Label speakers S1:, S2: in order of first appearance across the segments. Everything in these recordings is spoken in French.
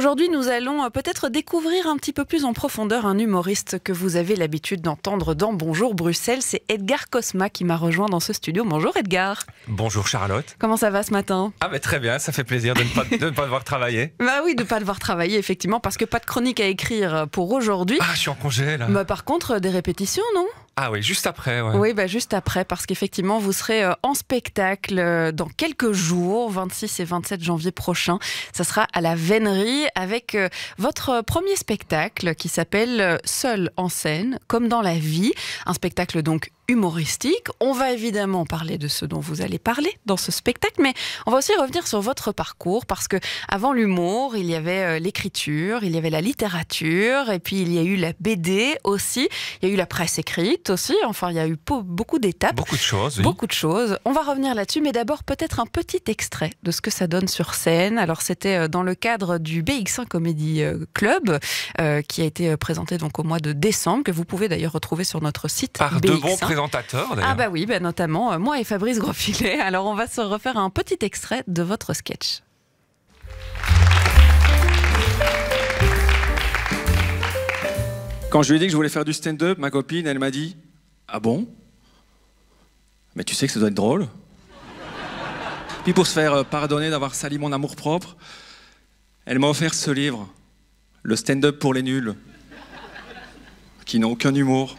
S1: Aujourd'hui, nous allons peut-être découvrir un petit peu plus en profondeur un humoriste que vous avez l'habitude d'entendre dans Bonjour Bruxelles. C'est Edgar Cosma qui m'a rejoint dans ce studio. Bonjour Edgar.
S2: Bonjour Charlotte.
S1: Comment ça va ce matin?
S2: Ah mais très bien, ça fait plaisir de ne pas devoir travailler.
S1: Bah oui, de ne pas devoir travailler effectivement, parce que pas de chronique à écrire pour aujourd'hui.
S2: Ah, je suis en congé là.
S1: Bah, par contre, des répétitions, non?
S2: Ah oui, juste après, ouais.
S1: Oui, bah juste après, parce qu'effectivement, vous serez en spectacle dans quelques jours, 26 et 27 janvier prochain. Ça sera à la Vénerie avec votre premier spectacle qui s'appelle Seul en scène, comme dans la vie. Un spectacle donc humoristique. On va évidemment parler de ce dont vous allez parler dans ce spectacle, mais on va aussi revenir sur votre parcours, parce que avant l'humour, il y avait l'écriture, il y avait la littérature, et puis il y a eu la BD aussi, il y a eu la presse écrite aussi, enfin il y a eu beaucoup d'étapes.
S2: Beaucoup de choses, oui.
S1: Beaucoup de choses. On va revenir là-dessus, mais d'abord peut-être un petit extrait de ce que ça donne sur scène. Alors c'était dans le cadre du BX1 Comedy Club, qui a été présenté donc au mois de décembre, que vous pouvez d'ailleurs retrouver sur notre site
S2: Par
S1: BX1.
S2: de bons présentateurs d'ailleurs.
S1: Ah bah oui, bah notamment moi et Fabrice Grosfilet. Alors on va se refaire un petit extrait de votre sketch.
S3: Quand je lui ai dit que je voulais faire du stand-up, ma copine, elle m'a dit « Ah bon? Mais tu sais que ça doit être drôle ?» Puis pour se faire pardonner d'avoir sali mon amour-propre, elle m'a offert ce livre, Le stand-up pour les nuls, qui n'ont aucun humour,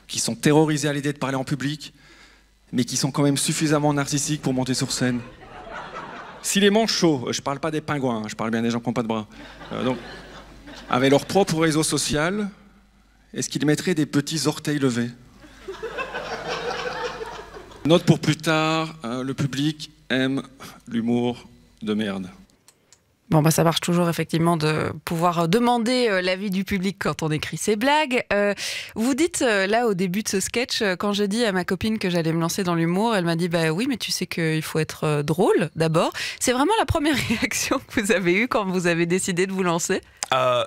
S3: qui sont terrorisés à l'idée de parler en public, mais qui sont quand même suffisamment narcissiques pour monter sur scène. Si les manchots, je parle pas des pingouins, je parle bien des gens qui n'ont pas de bras, donc, avaient leur propre réseau social, est-ce qu'ils mettraient des petits orteils levés? Note pour plus tard, le public aime l'humour de merde.
S1: Bon, bah ça marche toujours effectivement de pouvoir demander l'avis du public quand on écrit ses blagues. Vous dites là au début de ce sketch, quand j'ai dit à ma copine que j'allais me lancer dans l'humour, elle m'a dit bah oui, mais tu sais qu'il faut être drôle d'abord. C'est vraiment la première réaction que vous avez eue quand vous avez décidé de vous lancer?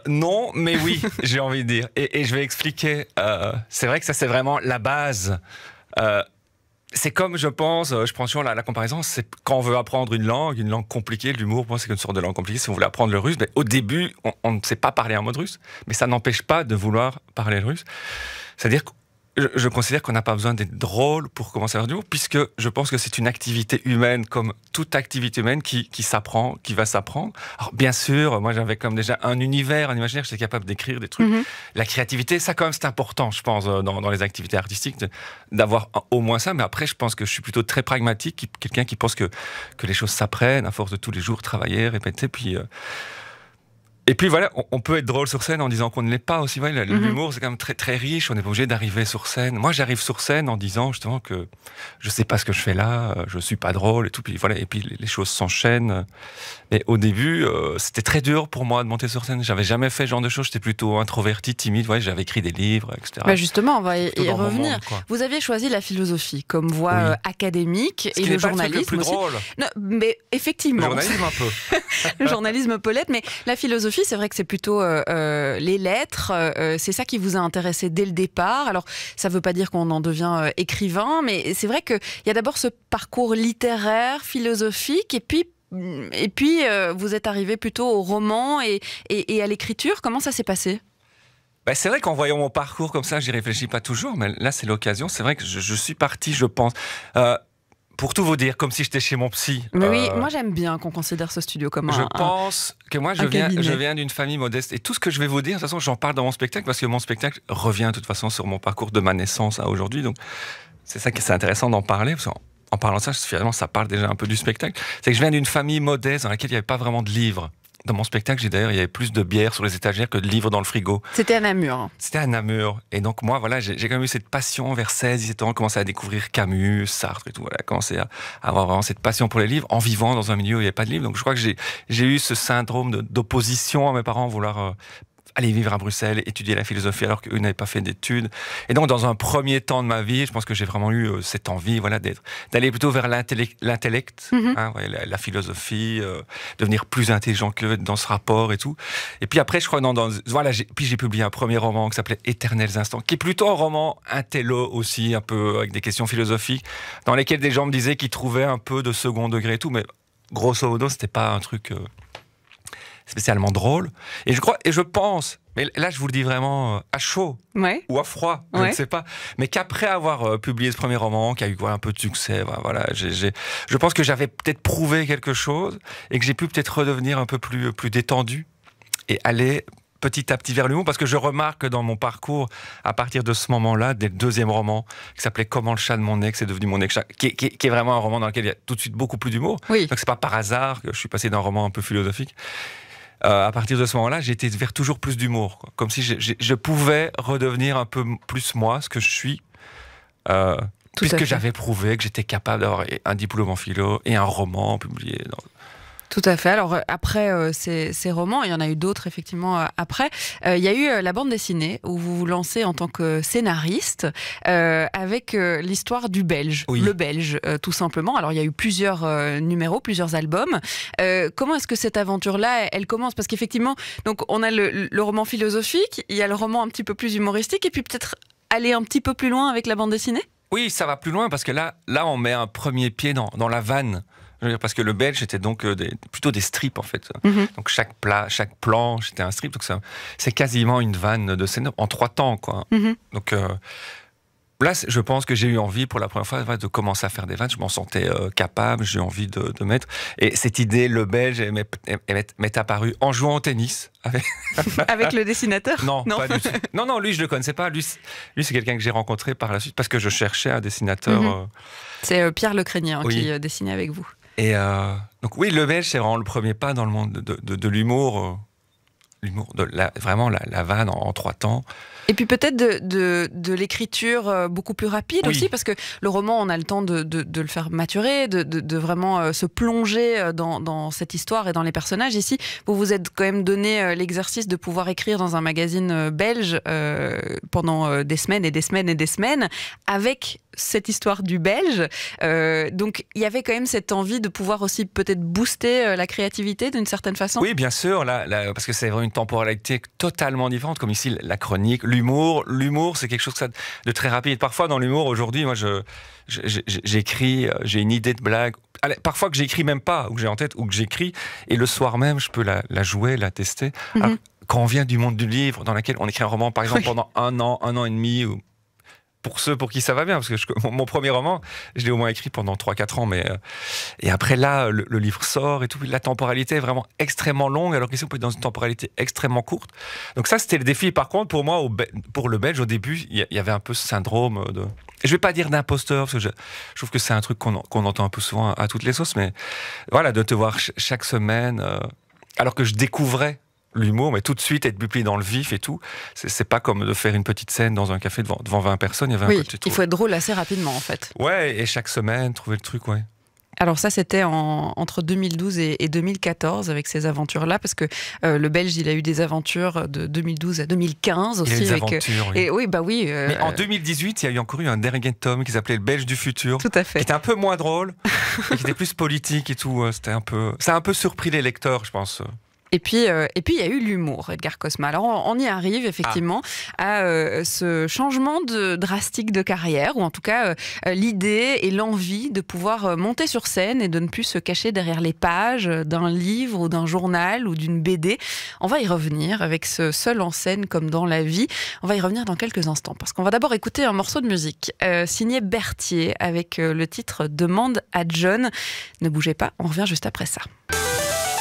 S2: Non, mais oui, j'ai envie de dire. Et je vais expliquer. C'est vrai que ça, c'est vraiment la base. C'est comme, je pense, je prends toujours la comparaison, c'est quand on veut apprendre une langue compliquée, l'humour, pour moi, c'est une sorte de langue compliquée. Si on voulait apprendre le russe, ben, au début, on ne sait pas parler un mot de russe, mais ça n'empêche pas de vouloir parler le russe. C'est-à-dire que je considère qu'on n'a pas besoin d'être drôle pour commencer à faire du humour, puisque je pense que c'est une activité humaine, comme toute activité humaine, qui s'apprend, qui va s'apprendre. Alors, bien sûr, moi, j'avais comme déjà un univers, un imaginaire, j'étais capable d'écrire des trucs. La créativité, ça, quand même, c'est important, je pense, dans les activités artistiques, d'avoir au moins ça. Mais après, je pense que je suis plutôt très pragmatique, quelqu'un qui pense que les choses s'apprennent à force de tous les jours travailler, répéter, puis... Et puis voilà, on peut être drôle sur scène en disant qu'on ne l'est pas aussi. L'humour, c'est quand même très, très riche. On n'est pas obligé d'arriver sur scène. Moi, j'arrive sur scène en disant justement que je sais pas ce que je fais là, je suis pas drôle et tout. Puis voilà, et puis les choses s'enchaînent. Mais au début, c'était très dur pour moi de monter sur scène. J'avais jamais fait ce genre de choses. J'étais plutôt introverti, timide. Ouais, j'avais écrit des livres, etc.
S1: Bah justement, on va y revenir.
S2: Monde,
S1: vous aviez choisi la philosophie comme voie académique et le journalisme
S2: le plus
S1: aussi.
S2: Drôle.
S1: Non, mais effectivement.
S2: Le journalisme un peu.
S1: Le journalisme peut l'être, mais la philosophie, c'est vrai que c'est plutôt les lettres. C'est ça qui vous a intéressé dès le départ. Alors, ça ne veut pas dire qu'on en devient écrivain, mais c'est vrai qu'il y a d'abord ce parcours littéraire, philosophique, et puis vous êtes arrivé plutôt au roman et à l'écriture. Comment ça s'est passé ?
S2: Ben, c'est vrai qu'en voyant mon parcours comme ça, j'y réfléchis pas toujours, mais là, c'est l'occasion. C'est vrai que je suis parti, je pense... Pour tout vous dire, comme si j'étais chez mon psy.
S1: Mais oui, moi j'aime bien qu'on considère ce studio comme
S2: Je pense que moi je viens d'une famille modeste. Et tout ce que je vais vous dire, de toute façon, j'en parle dans mon spectacle, parce que mon spectacle revient de toute façon sur mon parcours de ma naissance à aujourd'hui. Donc c'est ça qui est intéressant d'en parler, parce qu'en parlant de ça, finalement, ça parle déjà un peu du spectacle. C'est que je viens d'une famille modeste dans laquelle il n'y avait pas vraiment de livres. Dans mon spectacle, il y avait plus de bière sur les étagères que de livres dans le frigo.
S1: C'était à Namur.
S2: C'était à Namur. Et donc, moi, voilà, j'ai quand même eu cette passion vers 16-17 ans, commencé à découvrir Camus, Sartre et tout. Voilà, commencé à avoir vraiment cette passion pour les livres en vivant dans un milieu où il n'y avait pas de livres. Donc, je crois que j'ai eu ce syndrome d'opposition à mes parents, vouloir aller vivre à Bruxelles, étudier la philosophie alors qu'eux n'avaient pas fait d'études. Et donc, dans un premier temps de ma vie, je pense que j'ai vraiment eu cette envie, voilà, d'aller plutôt vers l'intellect, hein, la philosophie, devenir plus intelligent que dans ce rapport et tout. Et puis après, je crois, voilà, puis j'ai publié un premier roman qui s'appelait Éternels instants, qui est plutôt un roman intello aussi, un peu avec des questions philosophiques, dans lesquelles des gens me disaient qu'ils trouvaient un peu de second degré et tout, mais grosso modo, c'était pas un truc... spécialement drôle. Et je pense, mais là je vous le dis vraiment à chaud ou à froid, je ne sais pas, mais qu'après avoir publié ce premier roman, qui a eu un peu de succès, voilà, je pense que j'avais peut-être prouvé quelque chose et que j'ai pu peut-être redevenir un peu plus détendu et aller petit à petit vers l'humour, parce que je remarque que dans mon parcours, à partir de ce moment-là, dès le deuxième roman, qui s'appelait Comment le chat de mon ex est devenu mon ex-chat, qui est vraiment un roman dans lequel il y a tout de suite beaucoup plus d'humour. Donc c'est pas par hasard que je suis passé d'un roman un peu philosophique. À partir de ce moment-là, j'ai été vers toujours plus d'humour, quoi. Comme si je pouvais redevenir un peu plus moi, ce que je suis, puisque j'avais prouvé que j'étais capable d'avoir un diplôme en philo et un roman publié dans...
S1: Tout à fait. Alors après ces romans, il y en a eu d'autres effectivement après. Il y a eu la bande dessinée où vous vous lancez en tant que scénariste avec l'histoire du Belge, le Belge tout simplement. Alors il y a eu plusieurs numéros, plusieurs albums. Comment est-ce que cette aventure-là, elle commence? Parce qu'effectivement, donc on a le roman philosophique, il y a le roman un petit peu plus humoristique, et puis peut-être aller un petit peu plus loin avec la bande dessinée.
S2: Oui, ça va plus loin parce que là on met un premier pied dans la vanne. Parce que le Belge était donc plutôt des strips en fait. Donc chaque planche était un strip. Donc c'est quasiment une vanne de scène en 3 temps, quoi. Donc là, je pense que j'ai eu envie pour la première fois de commencer à faire des vannes. Je m'en sentais capable. J'ai eu envie de mettre. Et cette idée, le Belge, m'est apparue en jouant au tennis.
S1: Avec le dessinateur?
S2: Non, pas du tout. Non, lui je le connaissais pas. Lui c'est quelqu'un que j'ai rencontré par la suite parce que je cherchais un dessinateur.
S1: C'est Pierre Lecrénier qui dessinait avec vous.
S2: Et donc oui, le Belge, c'est vraiment le premier pas dans le monde de l'humour, vraiment la vanne en 3 temps.
S1: Et puis peut-être de l'écriture beaucoup plus rapide aussi, parce que le roman, on a le temps de le faire maturer, de vraiment se plonger dans cette histoire et dans les personnages. Ici, vous vous êtes quand même donné l'exercice de pouvoir écrire dans un magazine belge pendant des semaines et des semaines et des semaines, avec cette histoire du Belge. Donc il y avait quand même cette envie de pouvoir aussi peut-être booster la créativité d'une certaine façon.
S2: Oui, bien sûr, parce que c'est vraiment une temporalité totalement différente, comme ici la chronique, l'humour, c'est quelque chose de très rapide. Parfois dans l'humour aujourd'hui, moi j'écris, j'ai une idée de blague. Parfois que j'écris même pas, ou que j'ai en tête, ou que j'écris, et le soir même je peux la jouer, la tester. Alors, quand on vient du monde du livre, dans lequel on écrit un roman par exemple pendant un an et demi, ou pour ceux pour qui ça va bien, parce que mon premier roman, je l'ai au moins écrit pendant 3-4 ans, mais et après là, le livre sort et tout, la temporalité est vraiment extrêmement longue, alors qu'ici on peut être dans une temporalité extrêmement courte. Donc ça, c'était le défi. Par contre, pour moi, pour le Belge, au début, il y avait un peu ce syndrome de... Je vais pas dire d'imposteur, parce que je trouve que c'est un truc qu'on entend un peu souvent à toutes les sauces, mais voilà, de te voir chaque semaine, alors que je découvrais l'humour, mais tout de suite être publié dans le vif et tout, c'est pas comme de faire une petite scène dans un café devant 20 personnes. Il y avait un côté
S1: il faut être drôle assez rapidement en fait.
S2: Ouais, et chaque semaine, trouver le truc, ouais.
S1: Alors ça, c'était entre 2012 et 2014 avec ces aventures-là, parce que le Belge, il a eu des aventures de 2012 à 2015 aussi.
S2: Il a eu des aventures, oui.
S1: Et oui, bah oui.
S2: Mais en 2018, il y a eu encore eu un dernier tome qui s'appelait Le Belge du futur.
S1: Tout à fait.
S2: Qui était un peu moins drôle, et qui était plus politique et tout. Ça a un peu surpris les lecteurs, je pense.
S1: Et puis, il y a eu l'humour, Edgar Cosma. Alors, on y arrive effectivement à ce changement drastique de carrière, ou en tout cas l'idée et l'envie de pouvoir monter sur scène et de ne plus se cacher derrière les pages d'un livre ou d'un journal ou d'une BD. On va y revenir avec ce Seul en scène comme dans la vie. On va y revenir dans quelques instants, parce qu'on va d'abord écouter un morceau de musique signé Berthier avec le titre Demande à John. Ne bougez pas, on revient juste après ça.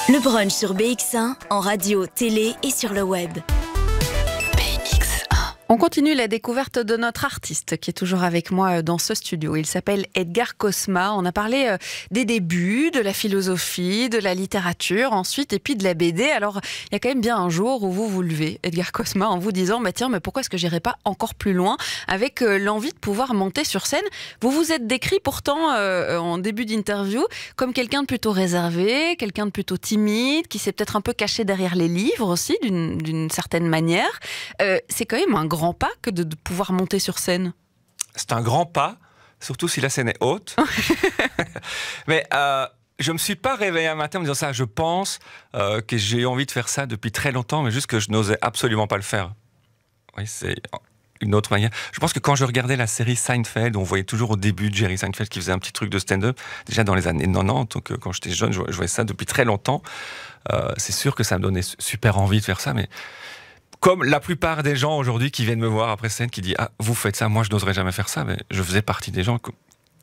S4: Le brunch sur BX1, en radio, télé et sur le web.
S1: On continue la découverte de notre artiste qui est toujours avec moi dans ce studio. Il s'appelle Edgar Cosma. On a parlé des débuts, de la philosophie, de la littérature, ensuite, et puis de la BD. Alors, il y a quand même bien un jour où vous vous levez, Edgar Cosma, en vous disant « Tiens, mais pourquoi est-ce que j'irai pas encore plus loin ?» avec l'envie de pouvoir monter sur scène. Vous vous êtes décrit pourtant en début d'interview comme quelqu'un de plutôt réservé, quelqu'un de plutôt timide, qui s'est peut-être un peu caché derrière les livres aussi, d'une certaine manière. C'est quand même un grand pas que de pouvoir monter sur scène.
S2: C'est un grand pas, surtout si la scène est haute. Mais je me suis pas réveillé un matin en me disant ça. Je pense que j'ai eu envie de faire ça depuis très longtemps, mais juste que je n'osais absolument pas le faire. Oui, une autre manière. Je pense que quand je regardais la série Seinfeld, on voyait toujours au début de Jerry Seinfeld qui faisait un petit truc de stand-up, déjà dans les années 90, donc quand j'étais jeune, je voyais ça depuis très longtemps. C'est sûr que ça me donnait super envie de faire ça, mais comme la plupart des gens aujourd'hui qui viennent me voir après scène, qui disent « Ah, vous faites ça, moi je n'oserais jamais faire ça », mais je faisais partie des gens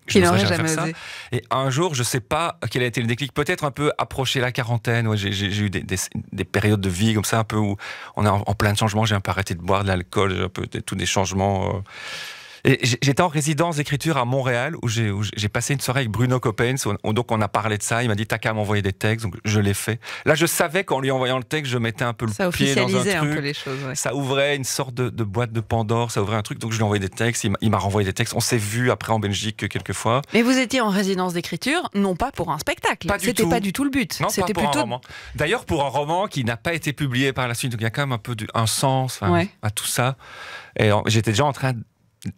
S1: qui n'auraient jamais osé.
S2: Et un jour, je ne sais pas quel a été le déclic, peut-être un peu approché la quarantaine, ouais, j'ai eu des périodes de vie comme ça, un peu où on est en plein de changements, j'ai un peu arrêté de boire de l'alcool, j'ai un peu tous des changements... Et j'étais en résidence d'écriture à Montréal où j'ai passé une soirée avec Bruno Coppens, donc on a parlé de ça, il m'a dit t'as qu'à m'envoyer des textes, donc je l'ai fait. Là je savais qu'en lui envoyant le texte, je mettais un peu le pied dans un truc,
S1: un peu les choses, ouais.
S2: Ça ouvrait une sorte de boîte de Pandore, ça ouvrait un truc, donc je lui ai envoyé des textes, il m'a renvoyé des textes, on s'est vu après en Belgique quelques fois.
S1: Mais vous étiez en résidence d'écriture, non pas pour un spectacle, c'était pas du tout le but.
S2: Non,
S1: c'était
S2: pas pour un roman. D'ailleurs pour un roman qui n'a pas été publié par la suite, donc il y a quand même un peu un sens à tout ça. Et j'étais déjà en train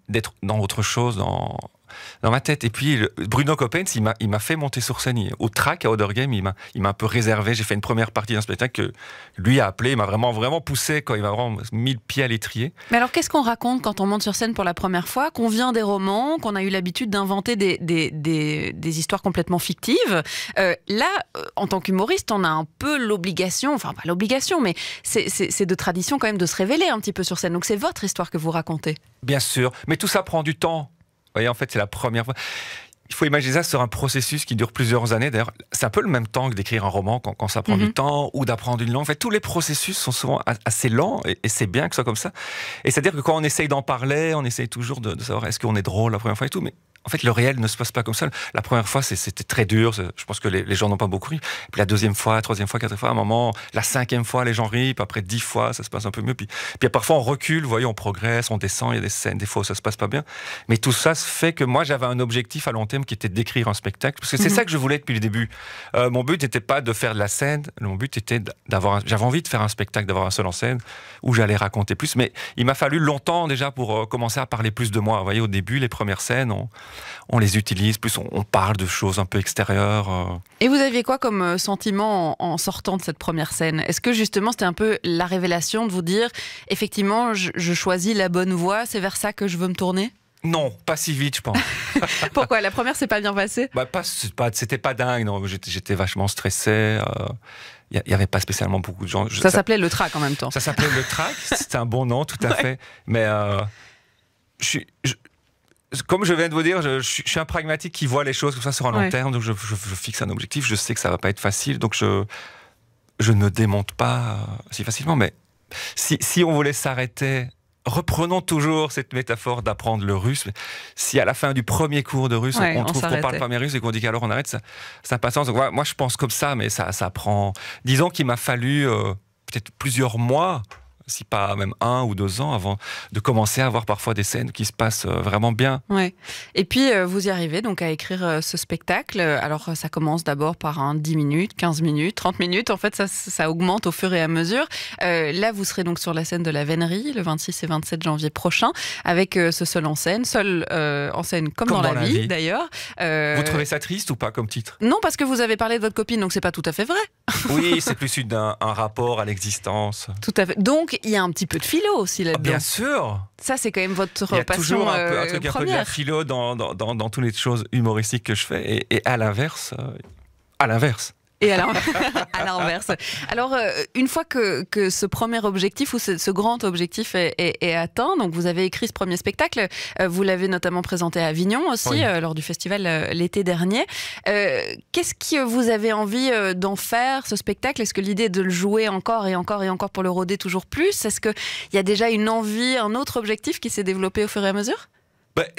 S2: d'être dans autre chose dans ma tête. Et puis Bruno Coppens, il m'a fait monter sur scène au track à Odergame, il m'a un peu réservé. J'ai fait une première partie d'un spectacle que lui a appelé, il m'a vraiment poussé, quand il m'a vraiment mis le pied à l'étrier.
S1: Mais alors qu'est-ce qu'on raconte quand on monte sur scène pour la première fois, qu'on vient des romans, qu'on a eu l'habitude d'inventer des histoires complètement fictives? Là, en tant qu'humoriste, on a un peu l'obligation, enfin pas l'obligation, mais c'est de tradition quand même de se révéler un petit peu sur scène. Donc c'est votre histoire que vous racontez.
S2: Bien sûr, mais tout ça prend du temps. Vous voyez, en fait, c'est la première fois. Il faut imaginer ça sur un processus qui dure plusieurs années. D'ailleurs, c'est un peu le même temps que d'écrire un roman quand ça prend du temps, ou d'apprendre une langue. En fait, tous les processus sont souvent assez lents, et c'est bien que ce soit comme ça. Et c'est-à-dire que quand on essaye d'en parler, on essaye toujours de savoir est-ce qu'on est drôle la première fois et tout, mais en fait, le réel ne se passe pas comme ça. La première fois, c'était très dur. Je pense que les gens n'ont pas beaucoup ri. Puis la deuxième fois, la troisième fois, quatrième fois, à un moment, la cinquième fois, les gens rient. Puis après 10 fois, ça se passe un peu mieux. Puis parfois, on recule, vous voyez, on progresse, on descend. Il y a des scènes, des fois où ça se passe pas bien. Mais tout ça se fait que moi, j'avais un objectif à long terme qui était d'écrire un spectacle. Parce que c'est ça que je voulais depuis le début. Mon but n'était pas de faire de la scène. Mon but était j'avais envie de faire un spectacle, d'avoir un seul en scène où j'allais raconter plus. Mais il m'a fallu longtemps déjà pour commencer à parler plus de moi. Vous voyez, au début, les premières scènes, on les utilise, plus on parle de choses un peu extérieures.
S1: Et vous aviez quoi comme sentiment en sortant de cette première scène? Est-ce que justement c'était un peu la révélation de vous dire effectivement je choisis la bonne voie, c'est vers ça que je veux me tourner?
S2: Non, pas si vite, je pense.
S1: Pourquoi? La première s'est pas bien passée?
S2: C'était pas dingue, non. J'étais vachement stressé. Il n'y avait pas spécialement beaucoup de gens.
S1: Ça s'appelait le track en même temps.
S2: Ça s'appelait le track, c'était un bon nom, tout à fait. Mais comme je viens de vous dire, je suis un pragmatique qui voit les choses comme ça sur un long terme, donc je fixe un objectif, je sais que ça va pas être facile, donc je ne me démonte pas si facilement. Mais si on voulait s'arrêter, reprenons toujours cette métaphore d'apprendre le russe. Si à la fin du premier cours de russe, on trouve qu'on parle pas bien russe et qu'on dit qu'alors on arrête, ça n'a pas de sens. Donc, moi, je pense comme ça, mais ça prend... Disons qu'il m'a fallu peut-être plusieurs mois, si pas même 1 ou 2 ans avant de commencer à avoir parfois des scènes qui se passent vraiment bien.
S1: Ouais. Et puis vous y arrivez donc à écrire ce spectacle. Alors ça commence d'abord par un 10 minutes, 15 minutes, 30 minutes. En fait ça augmente au fur et à mesure. Là vous serez donc sur la scène de la Vénerie le 26 et 27 janvier prochain avec ce seul en scène comme dans la vie d'ailleurs.
S2: Vous trouvez ça triste ou pas comme titre?
S1: Non, parce que vous avez parlé de votre copine, donc c'est pas tout à fait vrai.
S2: Oui, c'est plus un rapport à l'existence.
S1: Tout à fait. Donc il y a un petit peu de philo aussi là-dedans.
S2: Bien sûr.
S1: Ça, c'est quand même votre passion.
S2: Il y a toujours un peu de la
S1: première.
S2: philo dans toutes les choses humoristiques que je fais. Et à l'inverse.
S1: Et à l'inverse. Alors, une fois que ce premier objectif ou ce grand objectif est atteint, donc vous avez écrit ce premier spectacle, vous l'avez notamment présenté à Avignon aussi, lors du festival l'été dernier. Qu'est-ce que vous avez envie d'en faire, ce spectacle? Est-ce que l'idée est de le jouer encore et encore et encore pour le rôder toujours plus? Est-ce qu'il y a déjà une envie, un autre objectif qui s'est développé au fur et à mesure?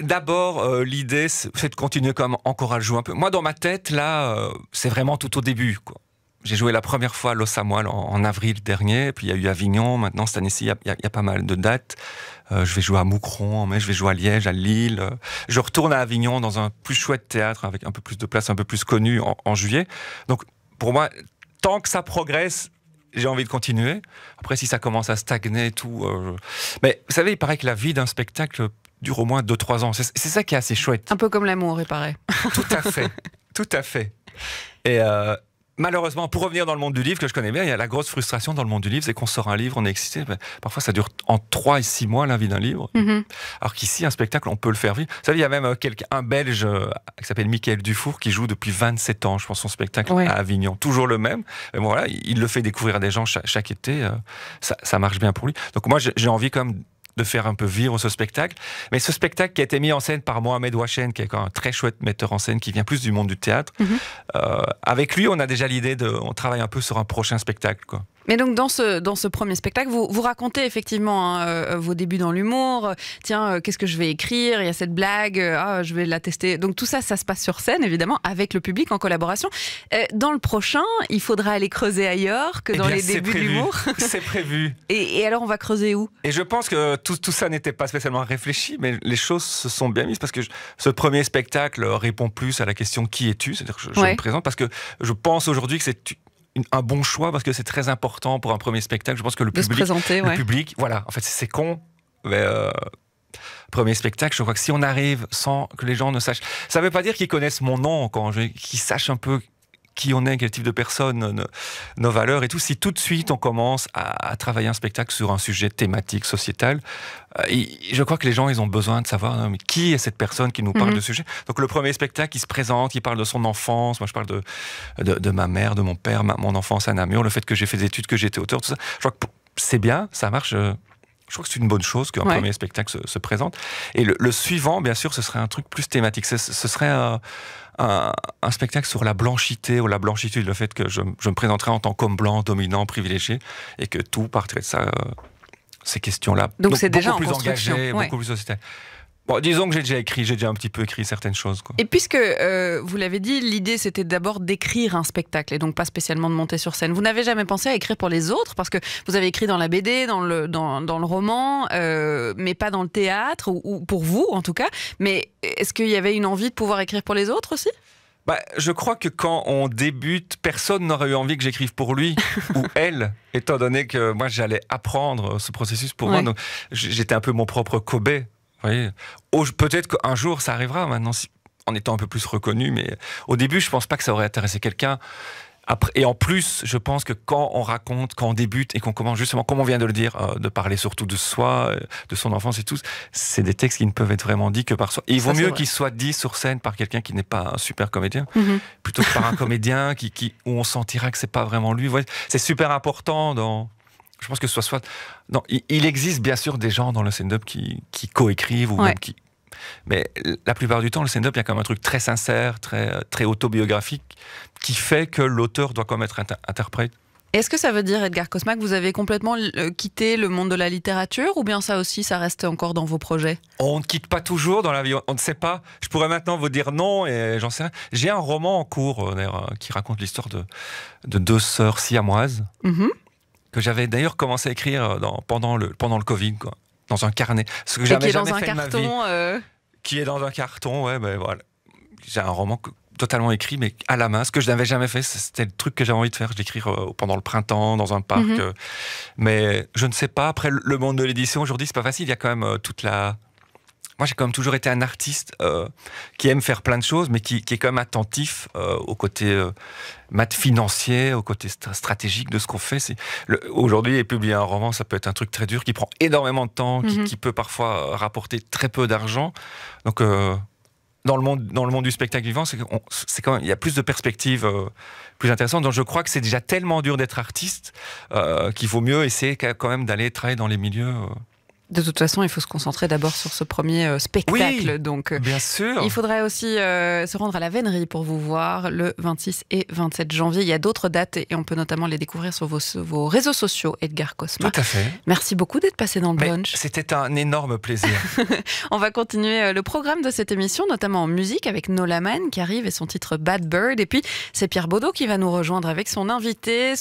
S2: D'abord, l'idée, c'est de continuer encore à le jouer un peu. Moi, dans ma tête, là, c'est vraiment tout au début, quoi. J'ai joué la première fois à Los Amoil en avril dernier, puis il y a eu Avignon. Maintenant, cette année-ci, il y a pas mal de dates. Je vais jouer à Moucron en mai, je vais jouer à Liège, à Lille. Je retourne à Avignon dans un plus chouette théâtre avec un peu plus de place, un peu plus connu en juillet. Donc, pour moi, tant que ça progresse, j'ai envie de continuer. Après, si ça commence à stagner et tout... Mais vous savez, il paraît que la vie d'un spectacle dure au moins 2-3 ans. C'est ça qui est assez chouette.
S1: Un peu comme l'amour, il paraît.
S2: Tout à fait. Tout à fait. Et malheureusement, pour revenir dans le monde du livre, que je connais bien, il y a la grosse frustration dans le monde du livre, c'est qu'on sort un livre, on est excité. Parfois, ça dure en 3 et 6 mois, la vie d'un livre. Alors qu'ici, un spectacle, on peut le faire vivre. Vous savez, il y a même un Belge qui s'appelle Michael Dufour, qui joue depuis 27 ans, je pense, son spectacle à Avignon. Toujours le même. Mais bon, voilà, il le fait découvrir à des gens chaque été. Ça marche bien pour lui. Donc moi, j'ai envie quand même de faire un peu vivre ce spectacle. Mais ce spectacle qui a été mis en scène par Mohamed Wachen, qui est quand même un très chouette metteur en scène, qui vient plus du monde du théâtre. Avec lui, on a déjà l'idée on travaille un peu sur un prochain spectacle, quoi.
S1: Mais donc dans ce premier spectacle, vous racontez effectivement vos débuts dans l'humour. Tiens, qu'est-ce que je vais écrire? Il y a cette blague, je vais la tester. Donc tout ça, ça se passe sur scène, évidemment, avec le public en collaboration. Dans le prochain, il faudra aller creuser ailleurs que dans les débuts de l'humour.
S2: C'est prévu.
S1: Et alors, on va creuser où?
S2: Et je pense que tout ça n'était pas spécialement réfléchi, mais les choses se sont bien mises parce que ce premier spectacle répond plus à la question qui es-tu? C'est-à-dire que je me présente parce que je pense aujourd'hui que c'est un bon choix parce que c'est très important pour un premier spectacle. Je pense que le public, voilà, en fait, c'est con, mais premier spectacle, je crois que si on arrive sans que les gens ne sachent, ça ne veut pas dire qu'ils connaissent mon nom, qu'ils sachent un peu qui on est, quel type de personne, nos valeurs et tout. Si tout de suite on commence à travailler un spectacle sur un sujet thématique, sociétal, je crois que les gens, ils ont besoin de savoir mais qui est cette personne qui nous parle de ce sujet. Donc le premier spectacle, il se présente, il parle de son enfance. Moi, je parle de ma mère, de mon père, mon enfance à Namur, le fait que j'ai fait des études, que j'étais auteur, tout ça. Je crois que c'est bien, ça marche. Je crois que c'est une bonne chose qu'un premier spectacle se présente. Et le suivant, bien sûr, ce serait un truc plus thématique. Ce serait un spectacle sur la blanchité ou la blanchitude, le fait que je me présenterais en tant qu'homme blanc, dominant, privilégié, et que tout partirait de ça, ces questions-là.
S1: Donc c'est déjà en
S2: plus
S1: construction.
S2: Engagé, beaucoup plus sociétal. Bon, disons que j'ai déjà un petit peu écrit certaines choses, quoi.
S1: Et puisque, vous l'avez dit, l'idée c'était d'abord d'écrire un spectacle et donc pas spécialement de monter sur scène. Vous n'avez jamais pensé à écrire pour les autres? Parce que vous avez écrit dans la BD, dans le roman, mais pas dans le théâtre, ou pour vous en tout cas. Mais est-ce qu'il y avait une envie de pouvoir écrire pour les autres aussi?
S2: Je crois que quand on débute, personne n'aurait eu envie que j'écrive pour lui ou elle, étant donné que moi j'allais apprendre ce processus pour moi. Donc j'étais un peu mon propre Kobe. Vous voyez, peut-être qu'un jour ça arrivera maintenant, en étant un peu plus reconnu, mais au début je pense pas que ça aurait intéressé quelqu'un. Et en plus, je pense que quand on raconte, quand on débute et qu'on commence justement, comme on vient de le dire, de parler surtout de soi, de son enfance et tout, c'est des textes qui ne peuvent être vraiment dits que par soi. Et il vaut mieux qu'ils soient dits sur scène par quelqu'un qui n'est pas un super comédien, plutôt que par un comédien où on sentira que c'est pas vraiment lui. Vous voyez, c'est super important je pense que ce soit... Non, il existe bien sûr des gens dans le stand-up qui coécrivent ou même qui... Mais la plupart du temps, le stand-up, il y a quand même un truc très sincère, très autobiographique, qui fait que l'auteur doit quand même être interprète.
S1: Est-ce que ça veut dire, Edgar Cosma, que vous avez complètement quitté le monde de la littérature, ou bien ça aussi, ça reste encore dans vos projets?
S2: On ne quitte pas toujours dans la vie, on ne sait pas. Je pourrais maintenant vous dire non, et j'en sais rien. J'ai un roman en cours qui raconte l'histoire de 2 sœurs siamoises, que j'avais d'ailleurs commencé à écrire pendant le Covid, quoi, dans un carnet. Ce que j'avais jamais fait de ma vie. Qui est dans un carton, voilà. J'ai un roman totalement écrit, mais à la main. Ce que je n'avais jamais fait, c'était le truc que j'avais envie de faire. Je l'écrire pendant le printemps, dans un parc. Mais je ne sais pas. Après, le monde de l'édition, aujourd'hui, c'est pas facile. Il y a quand même toute la... Moi, j'ai quand même toujours été un artiste qui aime faire plein de choses, mais qui est quand même attentif au côté financier, au côté stratégique de ce qu'on fait. Aujourd'hui, publier un roman, ça peut être un truc très dur, qui prend énormément de temps, qui peut parfois rapporter très peu d'argent. Donc, dans le monde du spectacle vivant, c'est quand même, il y a plus de perspectives plus intéressantes. Donc, je crois que c'est déjà tellement dur d'être artiste qu'il vaut mieux essayer quand même d'aller travailler dans les milieux...
S1: De toute façon, il faut se concentrer d'abord sur ce premier spectacle.
S2: Oui,
S1: donc,
S2: bien sûr.
S1: Il faudrait aussi se rendre à la Vénerie pour vous voir le 26 et 27 janvier. Il y a d'autres dates et on peut notamment les découvrir sur vos réseaux sociaux, Edgar Cosma.
S2: Tout à fait.
S1: Merci beaucoup d'être passé dans le brunch.
S2: C'était un énorme plaisir.
S1: On va continuer le programme de cette émission, notamment en musique, avec Nola Mann qui arrive et son titre Bad Bird. Et puis, c'est Pierre Baudot qui va nous rejoindre avec son invité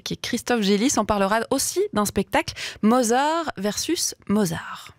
S1: qui est Christophe Gélis. On parlera aussi d'un spectacle Mozart versus Mozart.